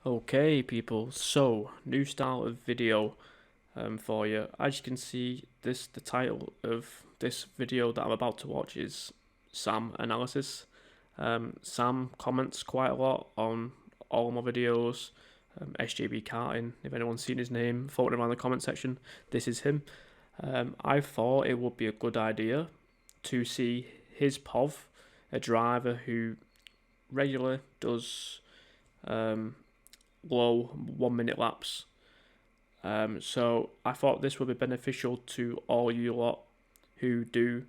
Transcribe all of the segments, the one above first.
Okay, people, so new style of video for you. As you can see, the title of this video that I'm about to watch is Sam Analysis. Sam comments quite a lot on all my videos. SJB Karting, if anyone's seen his name floating around the comment section, this is him. I thought it would be a good idea to see his POV, a driver who regularly does low 1 minute laps. So I thought this would be beneficial to all you lot who do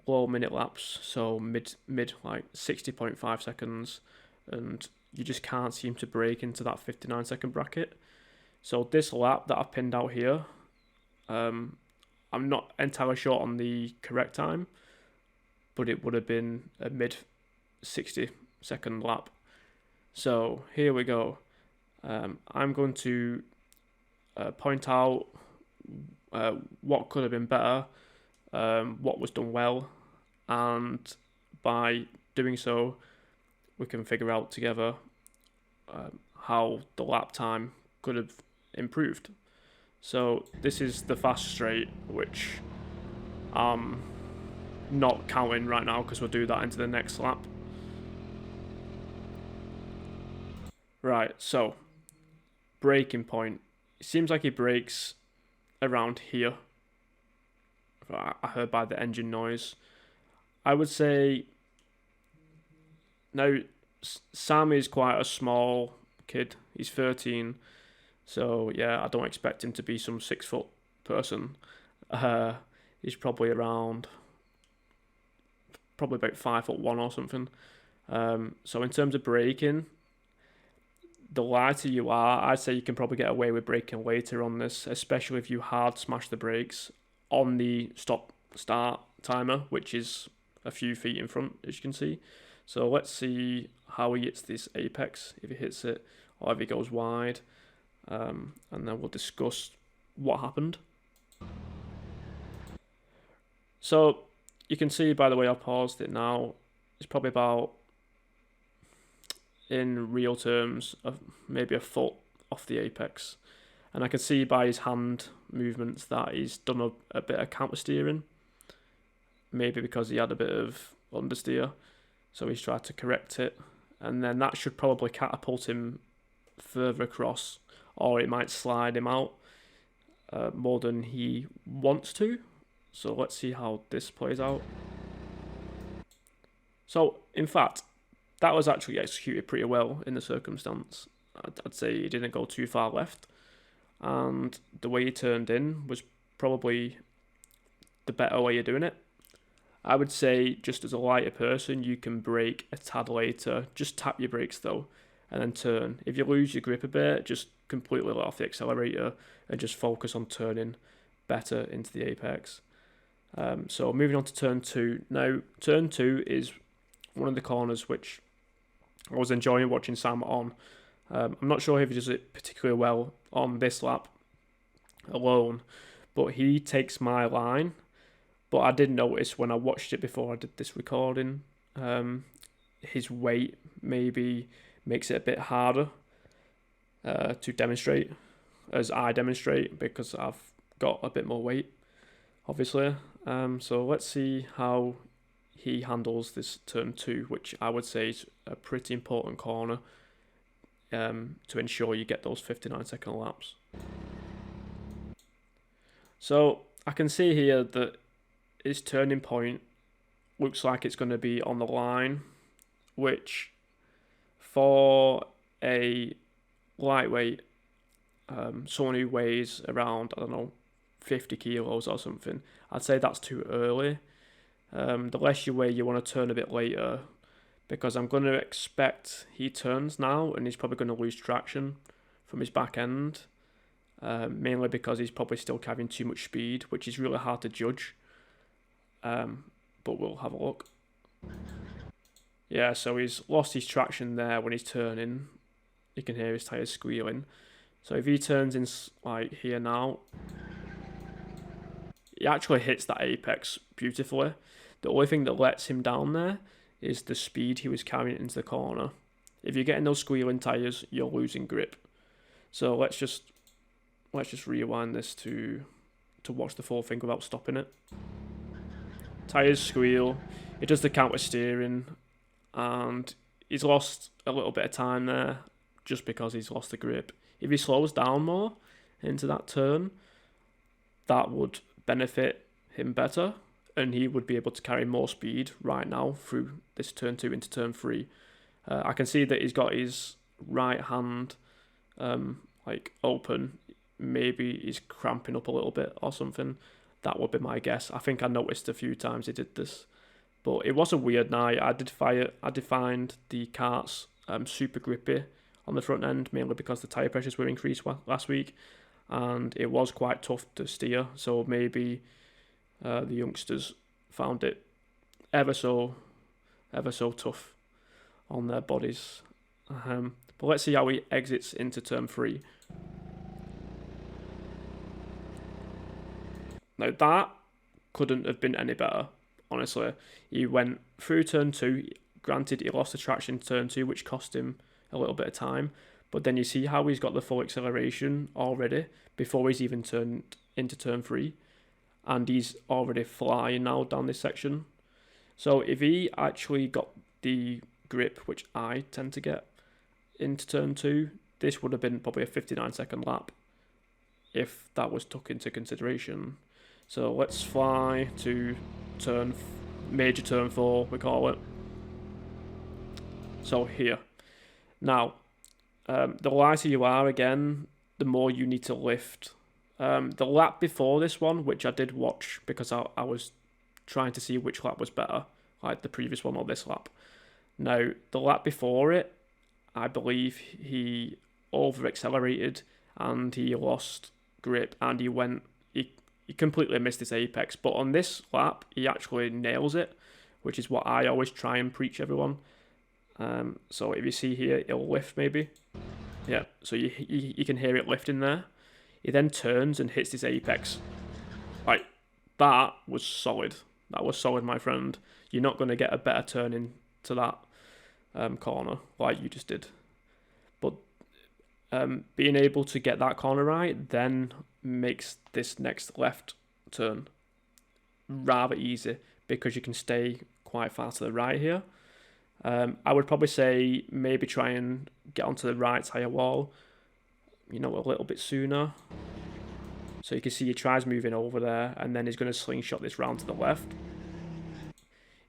low minute laps, so mid like 60.5 seconds, and you just can't seem to break into that 59-second bracket. So this lap that I've pinned out here, I'm not entirely sure on the correct time, but it would have been a mid 60-second lap. So here we go. I'm going to point out what could have been better, what was done well, and by doing so, we can figure out together how the lap time could have improved. So this is the fast straight, which I'm not counting right now because we'll do that into the next lap. Right, so braking point. It seems like he brakes around here. I heard by the engine noise. I would say now Sam is quite a small kid. He's 13, so yeah, I don't expect him to be some 6 foot person. He's probably about 5'1" or something. So in terms of braking, the lighter you are, I'd say you can probably get away with braking later on this, especially if you hard smash the brakes on the stop-start timer, which is a few feet in front, as you can see. So let's see how he hits this apex, if he hits it, or if he goes wide, and then we'll discuss what happened. So you can see, by the way, I paused it now, it's probably about, in real terms, maybe a foot off the apex. And I can see by his hand movements that he's done a bit of counter steering, maybe because he had a bit of understeer, so he's tried to correct it, and then that should probably catapult him further across, or it might slide him out more than he wants to. So let's see how this plays out. So in fact, that was actually executed pretty well in the circumstance. I'd say he didn't go too far left, and the way he turned in was probably the better way of doing it. I would say, just as a lighter person, you can brake a tad later. Just tap your brakes though, and then turn. If you lose your grip a bit, just completely let off the accelerator and just focus on turning better into the apex. So moving on to turn 2. Now, turn 2 is one of the corners which I was enjoying watching Sam on. I'm not sure if he does it particularly well on this lap alone, but he takes my line. But I did notice when I watched it before I did this recording, his weight maybe makes it a bit harder to demonstrate as I demonstrate, because I've got a bit more weight, obviously. So let's see how he handles this turn 2, which I would say is a pretty important corner to ensure you get those 59-second laps. So I can see here that his turning point looks like it's going to be on the line, which for a lightweight, someone who weighs around, I don't know, 50 kilos or something, I'd say that's too early. The less you weigh, you want to turn a bit later, because I'm going to expect he turns now and he's probably going to lose traction from his back end, mainly because he's probably still carrying too much speed, which is really hard to judge, but we'll have a look. Yeah, so he's lost his traction there when he's turning. You can hear his tyres squealing. So if he turns in like here now, he actually hits that apex beautifully. The only thing that lets him down there is the speed he was carrying into the corner. If you're getting those squealing tyres, you're losing grip. So let's just rewind this to watch the full thing without stopping it. Tyres squeal. It does the counter steering, and he's lost a little bit of time there just because he's lost the grip. If he slows down more into that turn, that would benefit him better, and he would be able to carry more speed right now through this turn 2 into turn 3. I can see that he's got his right hand like open. Maybe he's cramping up a little bit or something. That would be my guess. I think I noticed a few times he did this. But it was a weird night. I did find the karts super grippy on the front end, mainly because the tyre pressures were increased last week, and it was quite tough to steer. So maybe the youngsters found it ever so tough on their bodies. But let's see how he exits into turn 3. Now that couldn't have been any better, honestly. He went through turn 2. Granted, he lost the traction in turn 2, which cost him a little bit of time. But then you see how he's got the full acceleration already before he's even turned into turn 3. And he's already flying now down this section. So if he actually got the grip, which I tend to get into turn 2, this would have been probably a 59-second lap if that was took into consideration. So let's fly to major turn 4, we call it. So here. Now, the lighter you are, again, the more you need to lift. The lap before this one, which I did watch because I was trying to see which lap was better, like the previous one or this lap. Now, the lap before it, I believe he over-accelerated and he lost grip and he completely missed his apex. But on this lap, he actually nails it, which is what I always try and preach everyone. So if you see here, it'll lift maybe. Yeah, so you can hear it lifting there. He then turns and hits his apex. Like, that was solid. That was solid, my friend. You're not going to get a better turn into that corner like you just did. But being able to get that corner right then makes this next left turn rather easy because you can stay quite far to the right here. I would probably say maybe try and get onto the right tyre wall, a little bit sooner. So you can see he tries moving over there and then he's going to slingshot this round to the left.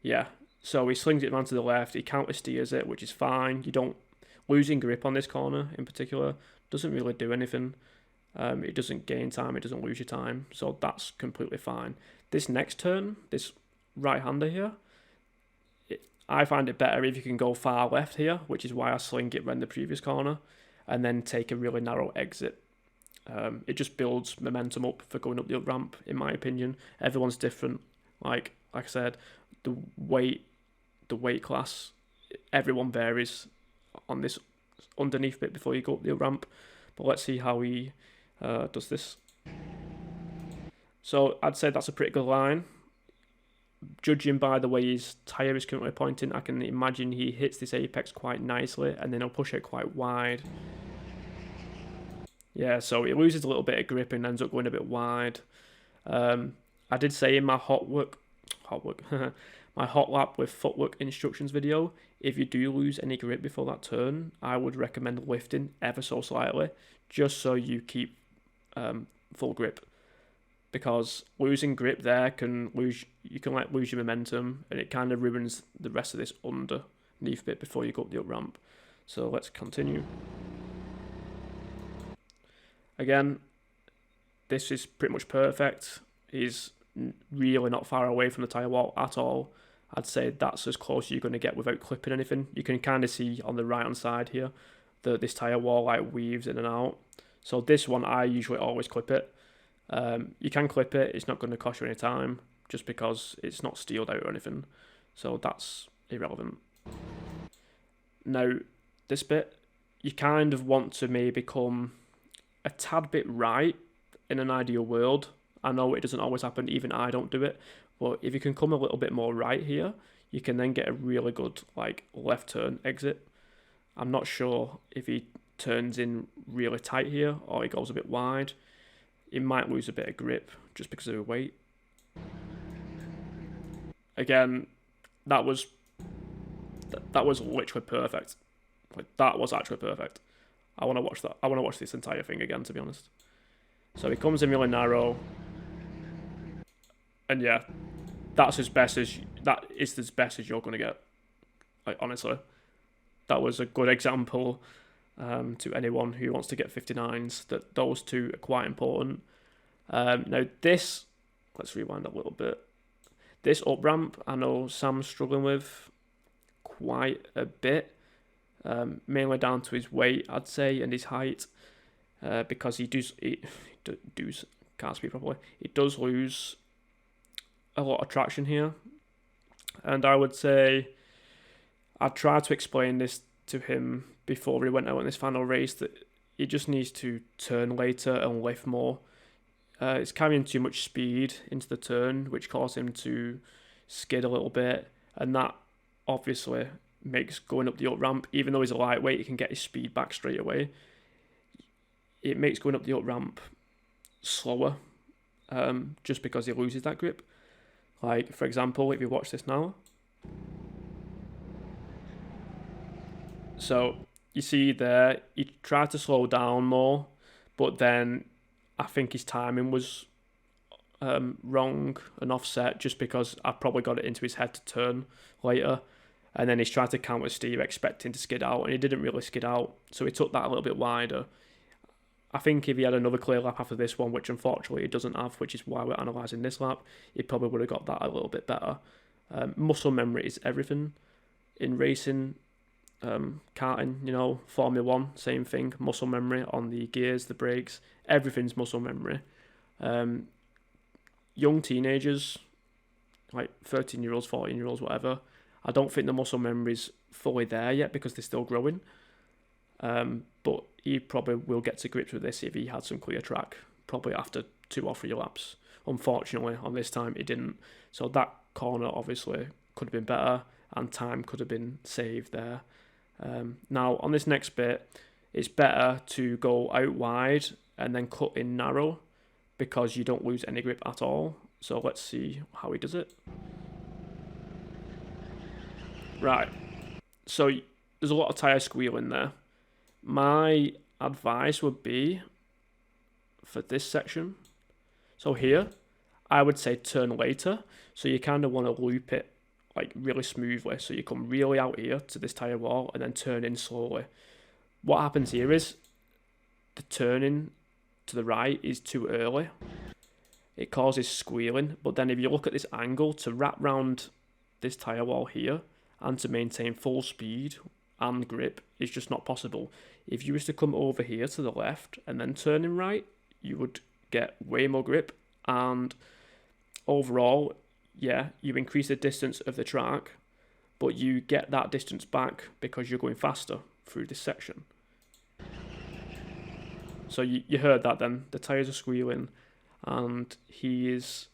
Yeah, so he slings it round to the left, he counter steers it, which is fine. You don't losing grip on this corner in particular doesn't really do anything. It doesn't gain time, it doesn't lose your time, so that's completely fine. This next turn, this right-hander here, I find it better if you can go far left here, which is why I sling it around the previous corner, and then take a really narrow exit. It just builds momentum up for going up the up ramp, in my opinion. Everyone's different. Like I said, the weight class, everyone varies on this underneath bit before you go up the up ramp. But let's see how he does this. So I'd say that's a pretty good line. Judging by the way his tyre is currently pointing, I can imagine he hits this apex quite nicely and then he'll push it quite wide. Yeah, so he loses a little bit of grip and ends up going a bit wide. I did say in my my hot lap with footwork instructions video, if you do lose any grip before that turn, I would recommend lifting ever so slightly, just so you keep full grip. Because losing grip there lose your momentum, and it kind of ruins the rest of this underneath bit before you go up the up ramp. So let's continue. Again, this is pretty much perfect. He's really not far away from the tyre wall at all. I'd say that's as close as you're going to get without clipping anything. You can kind of see on the right hand side here that this tyre wall like weaves in and out. So this one, I usually always clip it. You can clip it, it's not going to cost you any time just because it's not steeled out or anything. So that's irrelevant. Now, this bit, you kind of want to maybe come a tad bit right in an ideal world. I know it doesn't always happen, even I don't do it, but if you can come a little bit more right here, you can then get a really good like left turn exit. I'm not sure if he turns in really tight here or he goes a bit wide. He might lose a bit of grip just because of the weight. Again, that was literally perfect. Like, that was actually perfect. I want to watch that. I want to watch this entire thing again, to be honest. So he comes in really narrow, and yeah, that is as best as you're going to get. Like, honestly, that was a good example to anyone who wants to get 59s. That those two are quite important. Now this, let's rewind a little bit. This up ramp, I know Sam's struggling with quite a bit, mainly down to his weight, I'd say, and his height, because he can't speak properly. He does lose a lot of traction here, and I would say I tried to explain this to him before we went out in this final race that he just needs to turn later and lift more. It's carrying too much speed into the turn, which caused him to skid a little bit, and that obviously makes going up the up ramp, even though he's a lightweight, he can get his speed back straight away. It makes going up the up ramp slower, just because he loses that grip. Like, for example, if you watch this now, so you see there, he tried to slow down more, but then I think his timing was wrong and offset, just because I probably got it into his head to turn later. And then he's tried to counter steer, expecting to skid out, and he didn't really skid out. So he took that a little bit wider. I think if he had another clear lap after this one, which unfortunately he doesn't have, which is why we're analysing this lap, he probably would have got that a little bit better. Muscle memory is everything in racing. Karting, Formula 1, same thing. Muscle memory on the gears, the brakes, everything's muscle memory. Young teenagers, like 13-year-olds, 14-year-olds, whatever, I don't think the muscle memory's fully there yet because they're still growing. But he probably will get to grips with this if he had some clear track, probably after 2 or 3 laps. Unfortunately, on this time, he didn't. So that corner obviously could have been better, and time could have been saved there. Now, on this next bit, it's better to go out wide and then cut in narrow because you don't lose any grip at all. So let's see how he does it. Right, so there's a lot of tyre squealing there. My advice would be, for this section, so here, I would say turn later. So you kind of want to loop it like really smoothly. So you come really out here to this tyre wall and then turn in slowly. What happens here is the turning to the right is too early. It causes squealing. But then if you look at this angle, to wrap round this tyre wall here and to maintain full speed and grip is just not possible. If you was to come over here to the left and then turn in right, you would get way more grip, and overall, yeah, you increase the distance of the track, but you get that distance back because you're going faster through this section. So you heard that then, the tyres are squealing and he is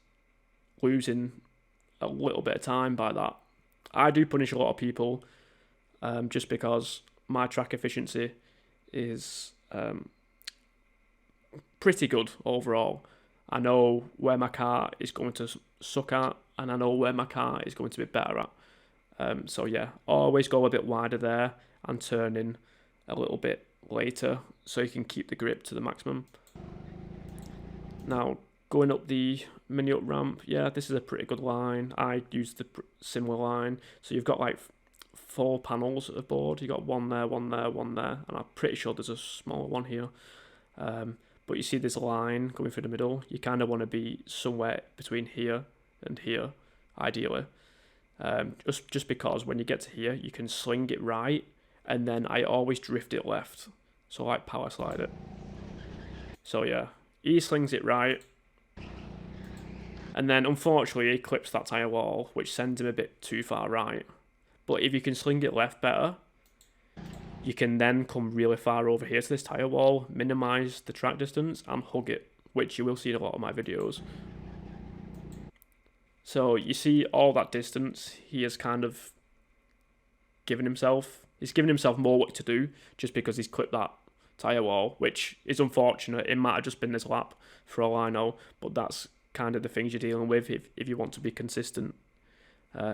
losing a little bit of time by that. I do punish a lot of people just because my track efficiency is pretty good overall. I know where my car is going to suck at, and I know where my car is going to be better at. So yeah, always go a bit wider there and turn in a little bit later so you can keep the grip to the maximum. Now, going up the mini up ramp, yeah, this is a pretty good line. I used the similar line. So you've got like 4 panels aboard. You've got one there, one there, one there, and I'm pretty sure there's a smaller one here. But you see this line going through the middle. You kind of want to be somewhere between here and here, ideally. Just because when you get to here, you can sling it right, and then I always drift it left. So I power slide it. So yeah, he slings it right. And then unfortunately he clips that tyre wall, which sends him a bit too far right. But if you can sling it left better, you can then come really far over here to this tyre wall, minimise the track distance and hug it, which you will see in a lot of my videos. So you see all that distance he has kind of given himself. He's given himself more work to do just because he's clipped that tyre wall, which is unfortunate. It might have just been this lap for all I know, but that's kind of the things you're dealing with if you want to be consistent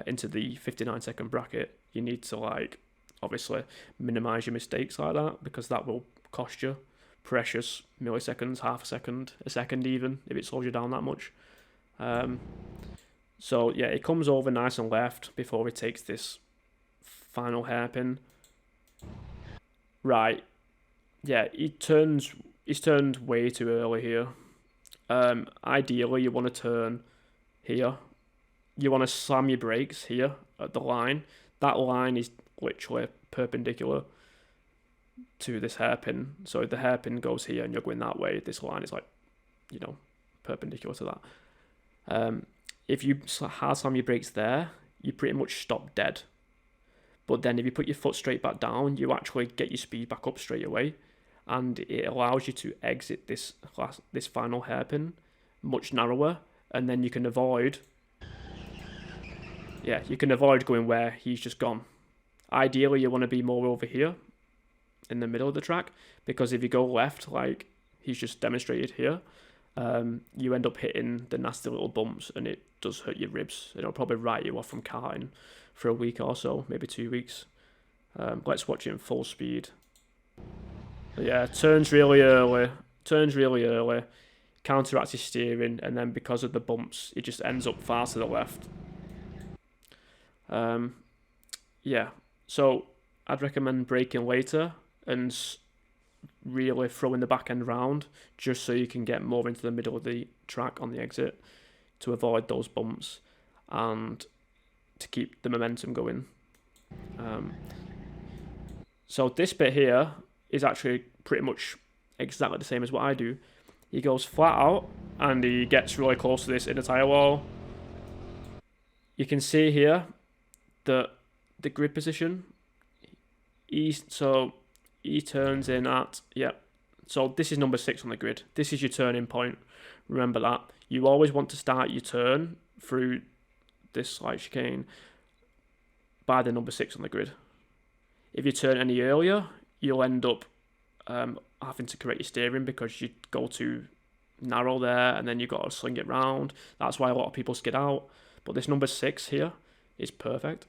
into the 59-second bracket. You need to, like, obviously minimise your mistakes like that, because that will cost you precious milliseconds, half a second, a second even, if it slows you down that much. So yeah, it comes over nice and left before he takes this final hairpin. Right, yeah, he's turned way too early here. Ideally, you want to turn here. You want to slam your brakes here at the line. That line is literally perpendicular to this hairpin. So if the hairpin goes here and you're going that way, this line is, like, you know, perpendicular to that. If you hard slam your brakes there, you pretty much stop dead. But then if you put your foot straight back down, you actually get your speed back up straight away, and it allows you to exit this final hairpin much narrower, and then you can avoid. Yeah, you can avoid going where he's just gone. Ideally, you want to be more over here in the middle of the track, because if you go left, like he's just demonstrated here, you end up hitting the nasty little bumps, and it does hurt your ribs. It'll probably write you off from karting for a week or so, maybe 2 weeks. Let's watch it in full speed. But yeah, turns really early, counteracts his steering, and then because of the bumps, it just ends up far to the left. Yeah, so I'd recommend braking later and really throwing the back end round, just so you can get more into the middle of the track on the exit to avoid those bumps and to keep the momentum going. So this bit here is actually pretty much exactly the same as what I do. He goes flat out and he gets really close to this inner tyre wall. You can see here that the grid position, he turns in at, so this is number 6 on the grid. This is your turning point. Remember that. You always want to start your turn through this slight chicane by the number 6 on the grid. If you turn any earlier, you'll end up having to correct your steering because you go too narrow there, and then you've got to sling it round. That's why a lot of people skid out. But this number 6 here is perfect.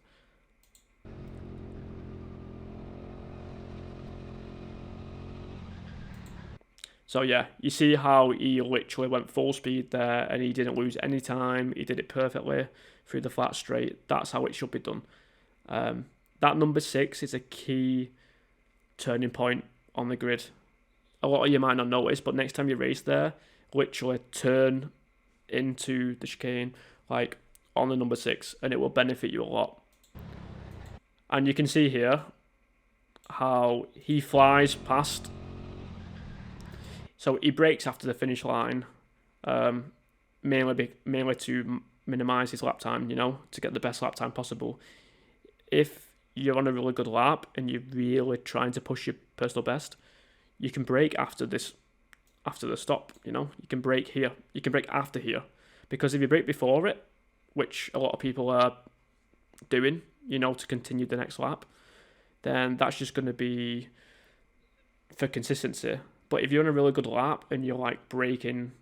So yeah, you see how he literally went full speed there and he didn't lose any time. He did it perfectly through the flat straight. That's how it should be done. That number 6 is a key turning point on the grid. A lot of you might not notice, but next time you race there, literally turn into the chicane like on the number 6, and it will benefit you a lot. And you can see here how he flies past. So he brakes after the finish line, mainly to minimise his lap time, to get the best lap time possible. If you're on a really good lap and you're really trying to push your personal best, you can brake after the stop, You can brake here, you can brake after here. Because if you brake before it, which a lot of people are doing, to continue the next lap, then that's just going to be for consistency. But if you're on a really good lap and you're like braking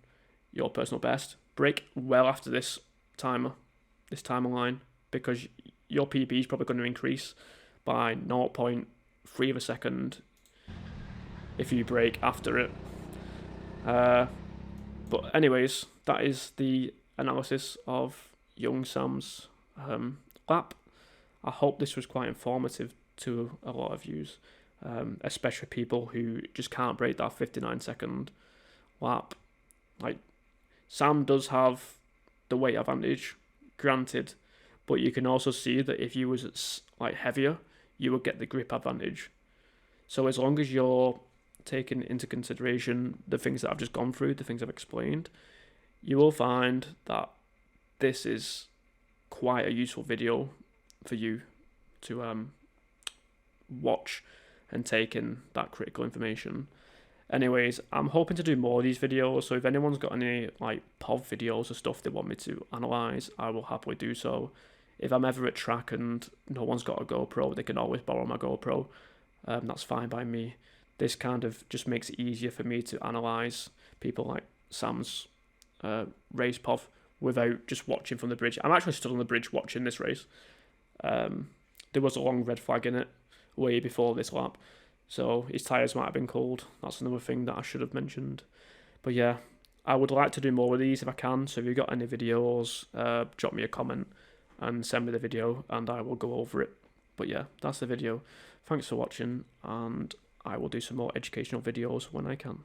your personal best, brake well after this timer line, because your PB is probably going to increase by 0.3 of a second if you brake after it. But anyways, that is the analysis of young Sam's lap. I hope this was quite informative to a lot of you. Especially people who just can't break that 59-second lap. Like, Sam does have the weight advantage, granted, but you can also see that if you was like heavier, you would get the grip advantage. So as long as you're taking into consideration the things that I've just gone through, the things I've explained, you will find that this is quite a useful video for you to watch and take in that critical information. Anyways, I'm hoping to do more of these videos, so if anyone's got any like POV videos or stuff they want me to analyse, I will happily do so. if I'm ever at track and no one's got a GoPro, they can always borrow my GoPro. That's fine by me. This kind of just makes it easier for me to analyse people like Sam's race POV without just watching from the bridge. I'm actually stood on the bridge watching this race. There was a long red flag in it way before this lap, so his tyres might have been cold. That's another thing that I should have mentioned. But yeah, I would like to do more of these if I can, so if you've got any videos, drop me a comment and send me the video and I will go over it. But yeah, that's the video. Thanks for watching, and I will do some more educational videos when I can.